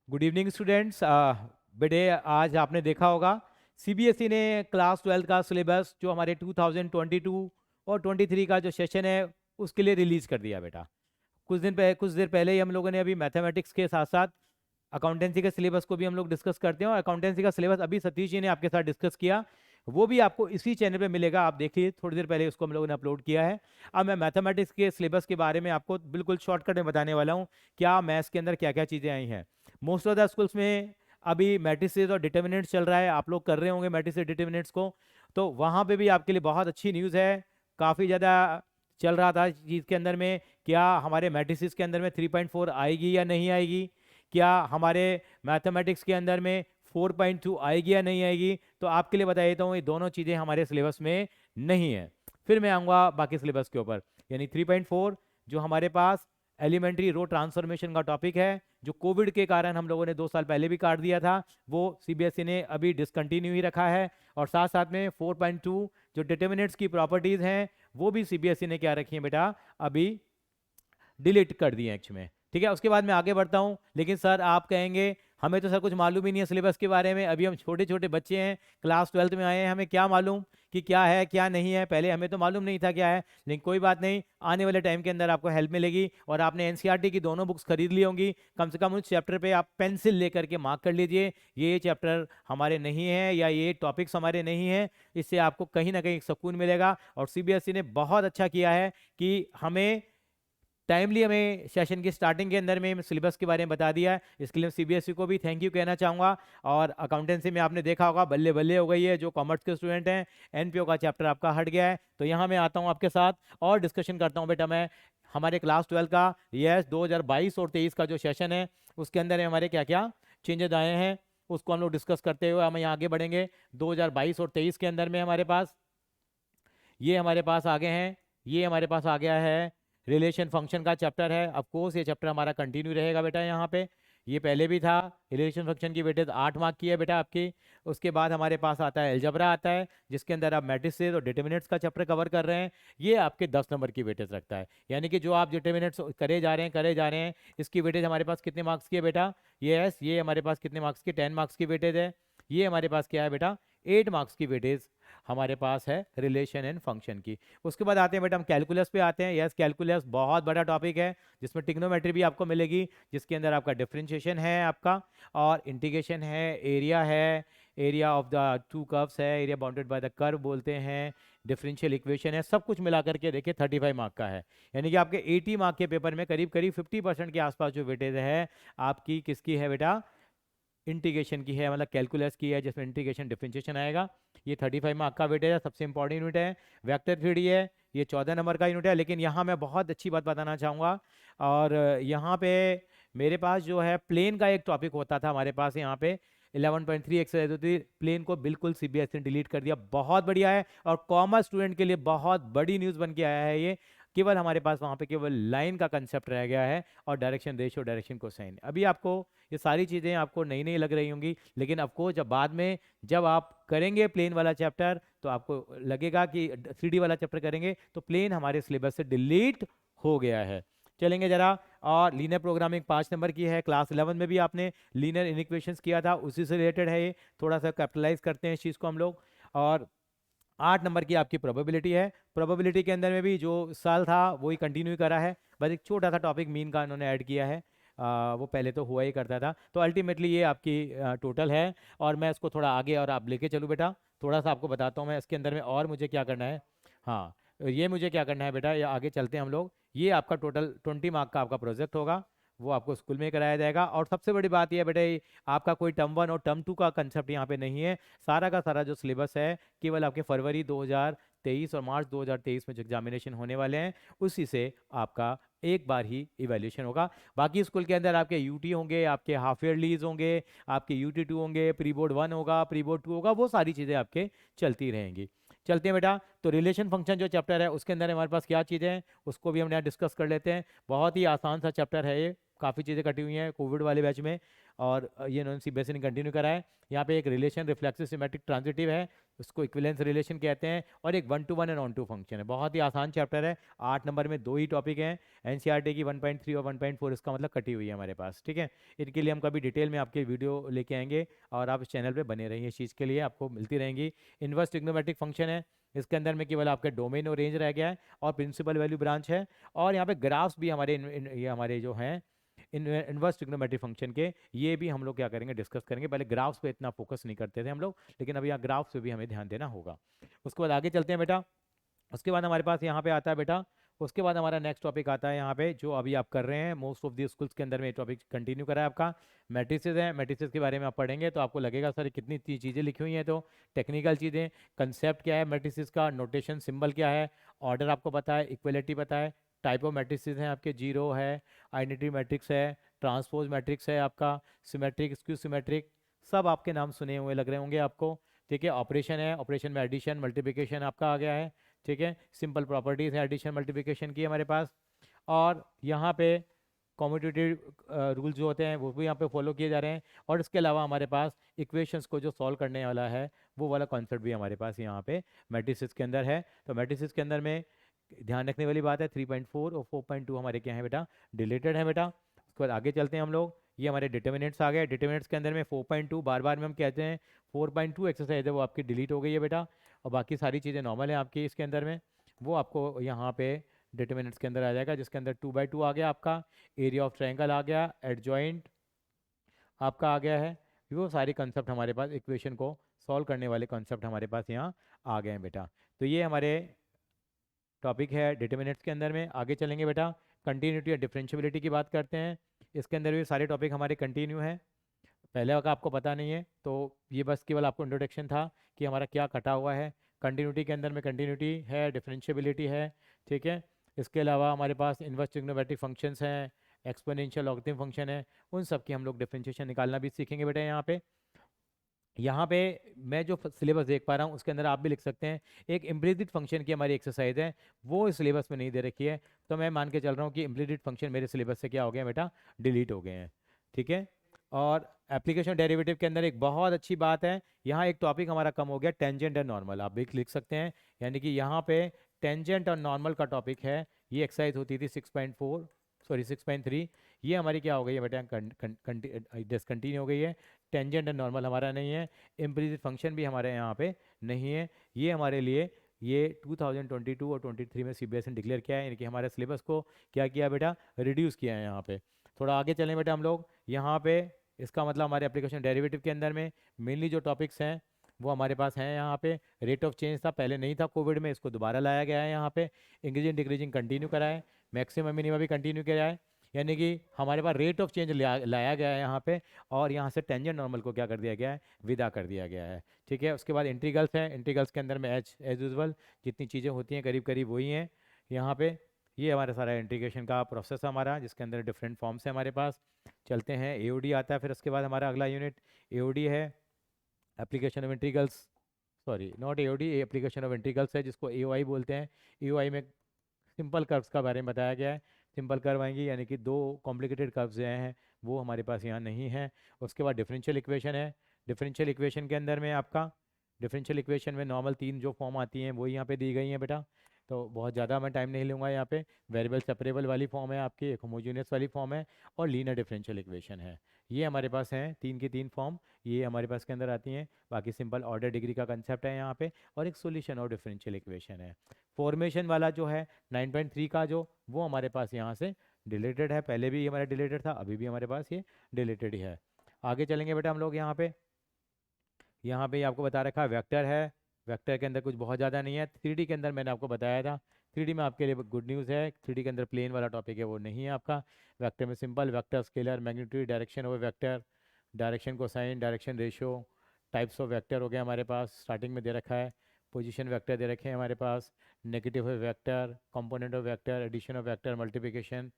Good evening students. बेटे आज आपने देखा होगा सीबीएसई ने क्लास 12 का सिलेबस जो हमारे 2022 और 23 का जो सेशन है उसके लिए रिलीज कर दिया बेटा। कुछ देर पहले ही हम लोगों ने अभी मैथमेटिक्स के साथ साथ अकाउंटेंसी के सिलेबस को भी हम लोग डिस्कस करते हैं, और अकाउंटेंसी का सिलेबस अभी सतीश जी ने आपके साथ डिस्कस किया। वो भी आपको इसी चैनल पे मिलेगा, आप देखिए, थोड़ी देर पहले उसको हम लोगों ने अपलोड किया है। अब मैं मैथमेटिक्स के सिलेबस के बारे में आपको बिल्कुल शॉर्टकट में बताने वाला हूँ क्या मैथ्स के अंदर क्या क्या चीज़ें आई हैं। मोस्ट ऑफ द स्कूल्स में अभी मैट्रिसेस और डिटर्मिनेंट्स चल रहा है, आप लोग कर रहे होंगे मैट्रिसेस डिटर्मिनेंट्स को, तो वहाँ पे भी आपके लिए बहुत अच्छी न्यूज़ है। काफ़ी ज़्यादा चल रहा था इस चीज़ के अंदर में, क्या हमारे मैट्रिसेस के अंदर में 3.4 आएगी या नहीं आएगी, क्या हमारे मैथमेटिक्स के अंदर में 4.2 आएगी या नहीं आएगी। तो आपके लिए बता देता हूँ, ये दोनों चीज़ें हमारे सिलेबस में नहीं है। फिर मैं आऊँगा बाकी सिलेबस के ऊपर। यानी 3.4 जो हमारे पास एलिमेंट्री रो ट्रांसफॉर्मेशन का टॉपिक है, जो कोविड के कारण हम लोगों ने 2 साल पहले भी काट दिया था, वो सीबीएसई ने अभी डिसकंटिन्यू ही रखा है। और साथ साथ में 4.2 जो डिटर्मिनेंट्स की प्रॉपर्टीज़ हैं वो भी सीबीएसई ने क्या रखी है बेटा, अभी डिलीट कर दिए एक्चुअली में। ठीक है, उसके बाद मैं आगे बढ़ता हूँ। लेकिन सर आप कहेंगे हमें तो सर कुछ मालूम ही नहीं है सिलेबस के बारे में, अभी हम छोटे छोटे बच्चे हैं, क्लास 12th में आए हैं, हमें क्या मालूम कि क्या है क्या नहीं है। पहले हमें तो मालूम नहीं था क्या है, लेकिन कोई बात नहीं, आने वाले टाइम के अंदर आपको हेल्प मिलेगी। और आपने एनसीईआरटी की दोनों बुक्स खरीद ली होंगी, कम से कम उस चैप्टर पे आप पेंसिल लेकर के मार्क कर लीजिए ये चैप्टर हमारे नहीं है या ये टॉपिक्स हमारे नहीं है। इससे आपको कहीं ना कहीं सुकून मिलेगा। और सीबीएसई ने बहुत अच्छा किया है कि हमें टाइमली हमें सेशन की स्टार्टिंग के अंदर में सिलेबस के बारे में बता दिया है। इसके लिए सीबीएसई को भी थैंक यू कहना चाहूँगा। और अकाउंटेंसी में आपने देखा होगा बल्ले बल्ले हो गई है, जो कॉमर्स के स्टूडेंट हैं, एनपीओ का चैप्टर आपका हट गया है। तो यहाँ मैं आता हूँ आपके साथ और डिस्कशन करता हूँ बेटा मैं हमारे क्लास 12 का यस 2022 और 23 का जो सेशन है उसके अंदर हमारे क्या क्या चेंजेस आए हैं उसको हम लोग डिस्कस करते हुए हम यहाँ आगे बढ़ेंगे। 2022 और 23 के अंदर में हमारे पास ये हमारे पास आगे हैं, ये हमारे पास आ गया है रिलेशन फंक्शन का चैप्टर है। ऑफ कोर्स ये चैप्टर हमारा कंटिन्यू रहेगा बेटा, यहाँ पे ये पहले भी था। रिलेशन फंक्शन की वेटेज 8 मार्क की है बेटा आपकी। उसके बाद हमारे पास आता है एलजबरा आता है, जिसके अंदर आप मैट्रिसेस और डिटर्मिनेंट्स का चैप्टर कवर कर रहे हैं। ये आपके 10 नंबर की वेटेज रखता है, यानी कि जो आप डिटर्मिनेंट्स करे जा रहे हैं इसकी वेटेज हमारे पास कितने मार्क्स की है बेटा, ये हमारे पास कितने मार्क्स की, 10 मार्क्स की वेटेज है। ये हमारे पास क्या है बेटा, 8 मार्क्स की वेटेज हमारे पास है रिलेशन एंड फंक्शन की। उसके बाद आते हैं बेटा हम कैलकुलस पे आते हैं। यस कैलकुलस बहुत बड़ा टॉपिक है, जिसमें टिग्नोमेट्री भी आपको मिलेगी, जिसके अंदर आपका डिफरेंशिएशन है आपका, और इंटीग्रेशन है, एरिया है, area of the two curves है, area bounded by the curve बोलते हैं, डिफरेंशियल इक्वेशन है, सब कुछ मिला करके देखिए 35 मार्क का है। यानी कि आपके 80 मार्क के पेपर में करीब करीब 50% के आसपास जो वेटेज है आपकी किसकी है बेटा, इंटीग्रेशन की है, मतलब कैलकुलस की है, जिसमें इंटीग्रेशन डिफरेंशिएशन आएगा। ये 35 मार्क का वेटेज है, सबसे इंपॉर्टेंट यूनिट है। वेक्टर थ्योरी है, ये 14 नंबर का यूनिट है। लेकिन यहाँ मैं बहुत अच्छी बात बताना चाहूँगा, और यहाँ पे मेरे पास जो है प्लेन का एक टॉपिक होता था हमारे पास यहाँ पे 11.3 एक्सरसाइज होती थी, प्लेन को बिल्कुल सीबीएसई ने डिलीट कर दिया। बहुत बढ़िया है, और कॉमर्स स्टूडेंट के लिए बहुत बड़ी न्यूज़ बन के आया है ये। केवल हमारे पास वहाँ पे केवल लाइन का कंसेप्ट रह गया है, और डायरेक्शन रेशियो, डायरेक्शन कोसाइन। अभी आपको ये सारी चीज़ें आपको नई नई लग रही होंगी, लेकिन आपको जब बाद में जब आप करेंगे प्लेन वाला चैप्टर तो आपको लगेगा कि 3D वाला चैप्टर करेंगे तो प्लेन हमारे सिलेबस से डिलीट हो गया है। चलेंगे जरा, और लीनियर प्रोग्रामिंग 5 नंबर की है। क्लास 11 में भी आपने लीनियर इनइक्वेशंस किया था, उसी से रिलेटेड है ये, थोड़ा सा कैपिटलाइज करते हैं इस चीज़ को हम लोग। और 8 नंबर की आपकी प्रोबेबिलिटी है। प्रोबेबिलिटी के अंदर में भी जो साल था वही कंटिन्यू करा है, बस एक छोटा सा टॉपिक मीन का इन्होंने ऐड किया है। वो पहले तो हुआ ही करता था। तो अल्टीमेटली ये आपकी टोटल है। और मैं इसको थोड़ा आगे और आप लेके चलूँ बेटा, थोड़ा सा आपको बताता हूँ मैं इसके अंदर में और मुझे क्या करना है। हाँ, ये मुझे क्या करना है बेटा, ये आगे चलते हैं हम लोग। ये आपका टोटल 20 मार्क का आपका प्रोजेक्ट होगा, वो आपको स्कूल में ही कराया जाएगा। और सबसे बड़ी बात यह है बेटा, आपका कोई टर्म 1 और टर्म 2 का कंसेप्ट यहाँ पे नहीं है। सारा का सारा जो सिलेबस है केवल आपके फरवरी 2023 और मार्च 2023 में जो एग्जामिनेशन होने वाले हैं उसी से आपका एक बार ही इवैल्यूएशन होगा। बाकी स्कूल के अंदर आपके यूटी होंगे, आपके हाफ ईयरलीज होंगे, आपके यूटी 2 होंगे, प्री बोर्ड 1 होगा, प्री बोर्ड 2 होगा, वो सारी चीज़ें आपके चलती रहेंगी। चलते हैं बेटा, तो रिलेशन फंक्शन जो चैप्टर है उसके अंदर हमारे पास क्या चीज़ें हैं उसको भी हम यहाँ डिस्कस कर लेते हैं। बहुत ही आसान सा चैप्टर है ये, काफ़ी चीज़ें कटी हुई हैं कोविड वाले बैच में, और ये इन्होंने सीबीएसई ने कंटिन्यू करा है। यहाँ पे एक रिलेशन रिफ्लेक्सिव सिमेट्रिक ट्रांजिटिव है, उसको इक्विवेलेंस रिलेशन कहते हैं, और एक 1-to-1 एंड ऑन-टू फंक्शन है। बहुत ही आसान चैप्टर है, 8 नंबर में 2 ही टॉपिक हैं। एनसीईआरटी की 1.3 और 1.4 इसका मतलब कटी हुई है हमारे पास, ठीक है। इनके लिए हम कभी डिटेल में आपके वीडियो लेके आएंगे, और आप इस चैनल पे बने रहिए, इस चीज़ के लिए आपको मिलती रहेंगी। इनवर्स ट्रिग्नोमेट्रिक फंक्शन है, इसके अंदर में केवल आपका डोमेन और रेंज रह गया है, और प्रिंसिपल वैल्यू ब्रांच है, और यहाँ पे ग्राफ्स भी हमारे ये हमारे जो हैं इनवर्स ट्रिग्नोमेट्रिक फंक्शन के, ये भी हम लोग क्या करेंगे, डिस्कस करेंगे। पहले ग्राफ्स पे इतना फोकस नहीं करते थे हम लोग, लेकिन अभी यहाँ ग्राफ्स पे भी हमें ध्यान देना होगा। उसके बाद आगे चलते हैं बेटा। उसके बाद हमारे पास यहाँ पे आता है बेटा, उसके बाद हमारा नेक्स्ट टॉपिक आता है यहाँ पे, जो अभी आप कर रहे हैं मोस्ट ऑफ दी स्कूल्स के अंदर में, टॉपिक कंटिन्यू करा है आपका मैट्रिसेस है। मैट्रिसेस के बारे में आप पढ़ेंगे तो आपको लगेगा सर कितनी चीज़ें लिखी हुई हैं, तो टेक्निकल चीज़ें, कंसेप्ट क्या है मैट्रिसेस का, नोटेशन सिंबल क्या है, ऑर्डर आपको पता है, इक्वलिटी पता है, टाइप ऑफ मैट्रिसेस हैं आपके, जीरो है, आइडेंटिटी मैट्रिक्स है, ट्रांसपोज मैट्रिक्स है आपका, सिमेट्रिक, स्क्यू सिमेट्रिक, सब आपके नाम सुने हुए लग रहे होंगे आपको, ठीक है। ऑपरेशन है, ऑपरेशन में एडिशन मल्टीप्लिकेशन आपका आ गया है, ठीक है। सिंपल प्रॉपर्टीज़ है एडिशन मल्टीप्लिकेशन की हमारे पास, और यहाँ पे कॉम्यूटेटिव रूल जो होते हैं वो भी यहाँ पे फॉलो किए जा रहे हैं, और इसके अलावा हमारे पास इक्वेशंस को जो सॉल्व करने वाला है वो वाला कॉन्सेप्ट भी हमारे पास यहाँ पे मैट्रिसेस के अंदर है। तो मैट्रिसेस के अंदर में ध्यान रखने वाली बात है 3.4 और 4.2 हमारे क्या है बेटा, डिलीटेड है बेटा। उसके बाद आगे चलते हैं हम लोग, ये हमारे डिटर्मिनेंट्स आ गए। डिटर्मिनेंट्स के अंदर में 4.2 बार बार में हम कहते हैं 4.2 एक्सरसाइज है वो आपकी डिलीट हो गई है बेटा, और बाकी सारी चीज़ें नॉर्मल है आपकी इसके अंदर में, वो आपको यहाँ पे डिटर्मिनेंट्स के अंदर आ जाएगा, जिसके अंदर 2/2 आ गया आपका, एरिया ऑफ ट्रायंगल आ गया, एडजॉइंट आपका आ गया है। वो सारे कंसेप्ट हमारे पास इक्वेशन को सॉल्व करने वाले कंसेप्ट हमारे पास यहाँ आ गए हैं बेटा। तो ये हमारे टॉपिक है डिटर्मिनेंट्स के अंदर में। आगे चलेंगे बेटा, कंटिन्यूटी और डिफरेंशियबिलिटी की बात करते हैं। इसके अंदर भी सारे टॉपिक हमारे कंटिन्यू हैं, पहले का आपको पता नहीं है तो ये बस केवल आपको इंट्रोडक्शन था कि हमारा क्या कटा हुआ है। कंटिन्यूटी के अंदर में कंटिन्यूटी है, डिफरेंशियबिलिटी है, ठीक है। इसके अलावा हमारे पास इनवर्स ट्रिग्नोमेट्रिक फंक्शंस हैं, एक्सपोनेंशियल लॉगरिथम फंक्शन है, उन सब की हम लोग डिफरेंशिएशन निकालना भी सीखेंगे बेटा। यहाँ पे मैं जो सिलेबस देख पा रहा हूँ उसके अंदर आप भी लिख सकते हैं, एक इम्प्लिसिट फंक्शन की हमारी एक्सरसाइज है, वो इस सिलेबस में नहीं दे रखी है, तो मैं मान के चल रहा हूँ कि इम्प्लिसिट फंक्शन मेरे सिलेबस से क्या हो गया बेटा, डिलीट हो गए हैं, ठीक है। और एप्लीकेशन डेरिवेटिव के अंदर एक बहुत अच्छी बात है, यहाँ एक टॉपिक हमारा कम हो गया, टेंजेंट एंड नॉर्मल, आप भी लिख सकते हैं। यानी कि यहाँ पे टेंजेंट और नॉर्मल का टॉपिक है, ये एक्सरसाइज होती थी 6.4 सॉरी 6.3, ये हमारी क्या हो गई है बेटा, डिसकंटिन्यू हो गई है। टेंजेंट एंड नॉर्मल हमारा नहीं है, इम्प्लिसिट फंक्शन भी हमारे यहाँ पे नहीं है। ये हमारे लिए ये 2022 और 23 में सीबीएसई ने डिक्लेयर किया है, यानी कि हमारे सिलेबस को क्या किया बेटा, रिड्यूस किया है। यहाँ पे थोड़ा आगे चलें बेटा हम लोग, यहाँ पे इसका मतलब हमारे एप्लीकेशन डेरिवेटिव के अंदर में मेनली जो टॉपिक्स हैं वो हमारे पास हैं। यहाँ पे रेट ऑफ चेंज था, पहले नहीं था कोविड में, इसको दोबारा लाया गया है। यहाँ पे इंक्रीजिंग डिक्रीजिंग कंटिन्यू करा है, मैक्सिमम मिनिमम भी कंटिन्यू किया है, यानी कि हमारे पास रेट ऑफ चेंज लाया गया है यहाँ पे, और यहाँ से टेंजेंट नॉर्मल को क्या कर दिया गया है, विदा कर दिया गया है, ठीक है। उसके बाद इंटीग्रल्स हैं, इंटीग्रल्स के अंदर में एज यूजुअल जितनी चीज़ें होती हैं करीब करीब वही हैं यहाँ पे। ये हमारा सारा इंटीग्रेशन का प्रोसेस है हमारा, जिसके अंदर डिफरेंट फॉर्म्स है हमारे पास। चलते हैं, एओडी आता है फिर उसके बाद हमारा अगला यूनिट, एओडी है application of integrals, sorry not AOD, application of integrals है जिसको एओआई बोलते हैं। एओआई में सिंपल कर्व्स का बारे में बताया गया है, सिंपल कर्व आएंगे, यानी कि दो कॉम्प्लिकेटेड कर्व्स जो हैं वो हमारे पास यहाँ नहीं है। उसके बाद डिफरेंशियल इक्वेशन है, डिफरेंशियल इक्वेशन के अंदर में आपका डिफरेंशियल इक्वेशन में नॉर्मल 3 जो फॉर्म आती हैं वो यहाँ पे दी गई हैं बेटा, तो बहुत ज़्यादा मैं टाइम नहीं लूँगा। यहाँ पे वेरिएबल सेपरेबल वाली फॉर्म है आपकी, एक होमोजेनियस वाली फॉर्म है, और लीनियर डिफरेंशियल इक्वेशन है। ये हमारे पास हैं 3 की 3 फॉर्म, ये हमारे पास के अंदर आती हैं। बाकी सिंपल ऑर्डर डिग्री का कंसेप्ट है यहाँ पे, और एक सोल्यूशन और डिफरेंशियल इक्वेशन है। फॉर्मेशन वाला जो है 9.3 का जो, वो हमारे पास यहाँ से डिलीटेड है, पहले भी हमारा डिलीटेड था, अभी भी हमारे पास ये डिलीटेड ही है। आगे चलेंगे बेटा हम लोग, यहाँ पे आपको बता रखा है वेक्टर है, वेक्टर के अंदर कुछ बहुत ज़्यादा नहीं है। 3D के अंदर मैंने आपको बताया था, 3D में आपके लिए गुड न्यूज़ है, 3D के अंदर प्लेन वाला टॉपिक है वो नहीं है आपका। वेक्टर में simple vector, scalar, magnitude, direction over vector, direction cosine, direction ratio, types of vector हो गया हमारे पास, स्टार्टिंग में दे रखा है। पोजीशन वेक्टर दे रखे हैं हमारे पास, negative vector, component of vector, addition of vector, multiplication,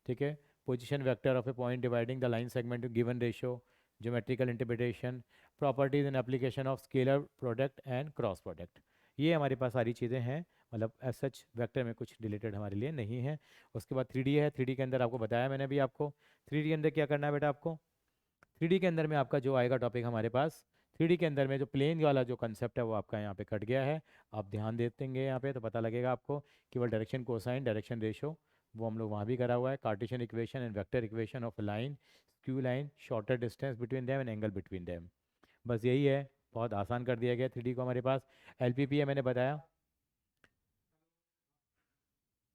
ठीक है। Position vector of a point dividing the line segment given ratio, geometrical interpretation, properties and application of scalar product and cross product, ये हमारे पास सारी चीज़ें हैं मतलब as such vector में कुछ रिलेटेड हमारे लिए नहीं है। उसके बाद 3D है। 3D के अंदर आपको बताया मैंने अभी आपको, 3D के अंदर क्या करना है बेटा आपको। 3D के अंदर में आपका जो आएगा टॉपिक हमारे पास, 3D के अंदर में जो प्लेन वाला जो कंसेप्ट है वो आपका यहाँ पे कट गया है। आप ध्यान देंगे यहाँ पे तो पता लगेगा आपको, केवल डायरेक्शन कोसाइन, डायरेक्शन रेशो, वो हम लोग वहाँ भी करा हुआ है। Cartesian equation and vector equation of line, skew line, shorter distance between them and angle between them, बस यही है। बहुत आसान कर दिया गया 3D को हमारे पास। LPP है मैंने बताया।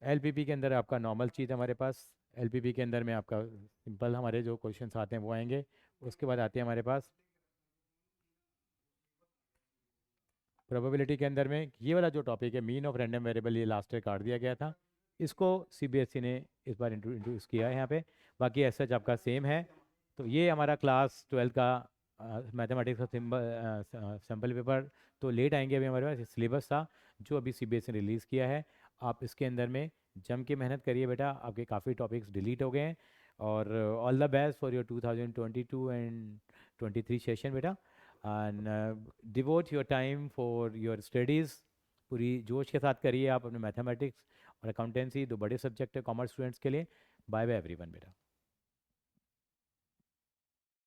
LPP के अंदर आपका नॉर्मल चीज़ हमारे पास, LPP के अंदर में आपका सिंपल हमारे जो क्वेश्चंस आते हैं वो आएंगे। उसके बाद आते हैं हमारे पास प्रोबेबिलिटी के अंदर में ये वाला जो टॉपिक है मीन ऑफ रैंडम वेरिएबल, ये लास्ट ईयर काट दिया गया था, इसको CBSE ने इस बार इंट्रोड्यूस किया है यहाँ पे। बाकी ऐसा सच आपका सेम है। तो ये हमारा क्लास 12 का मैथमेटिक्स का सैम्पल पेपर तो लेट आएंगे अभी हमारे पास, सिलेबस था जो अभी CBSE ने रिलीज़ किया है। आप इसके अंदर में जम के मेहनत करिए बेटा, आपके काफ़ी टॉपिक्स डिलीट हो गए हैं। और all the best for your 2022 and 23 session बेटा। And devote your time for your studies, पूरी जोश के साथ करिए आप अपने मैथमेटिक्स और अकाउंटेंसी, दो बड़े सब्जेक्ट है कॉमर्स स्टूडेंट्स के लिए। बाय बाय एवरीवन बेटा।